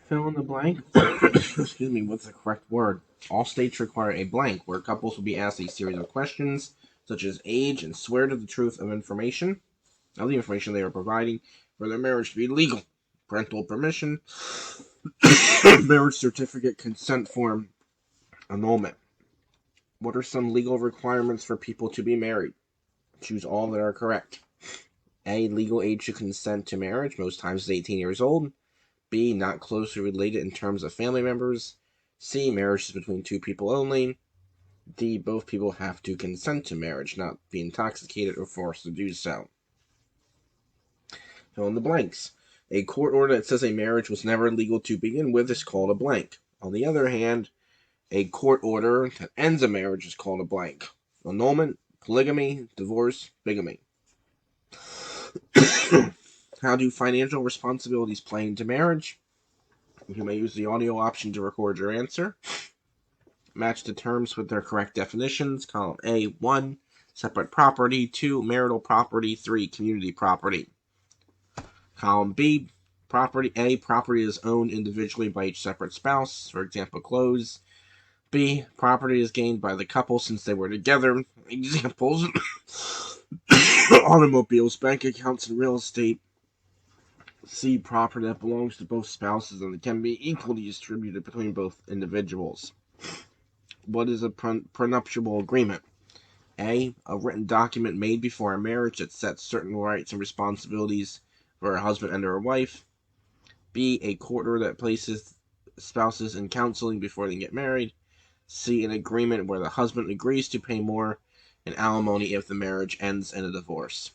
Fill in the blank. Excuse me, what's the correct word? All states require a blank where couples will be asked a series of questions such as age and swear to the truth of the information they are providing for their marriage to be legal. Parental permission, marriage certificate, consent form, annulment. What are some legal requirements for people to be married? Choose all that are correct. A. Legal age to consent to marriage, most times is 18 years old. B. Not closely related in terms of family members. C. Marriage is between two people only. D. Both people have to consent to marriage, not be intoxicated or forced to do so. Fill in the blanks. A court order that says a marriage was never legal to begin with is called a blank. On the other hand, a court order that ends a marriage is called a blank. Annulment, polygamy, divorce, bigamy. How do financial responsibilities play into marriage? You may use the audio option to record your answer. Match the terms with their correct definitions. Column A, 1, separate property. 2, marital property. 3, community property. Column B, property. A, property is owned individually by each separate spouse. For example, clothes. B, property is gained by the couple since they were together. Examples: automobiles, bank accounts, and real estate. C, property that belongs to both spouses and can be equally distributed between both individuals. What is a prenuptial agreement? A written document made before a marriage that sets certain rights and responsibilities for a husband and a wife. B, a court order that places spouses in counseling before they get married. C, an agreement where the husband agrees to pay more in alimony if the marriage ends in a divorce.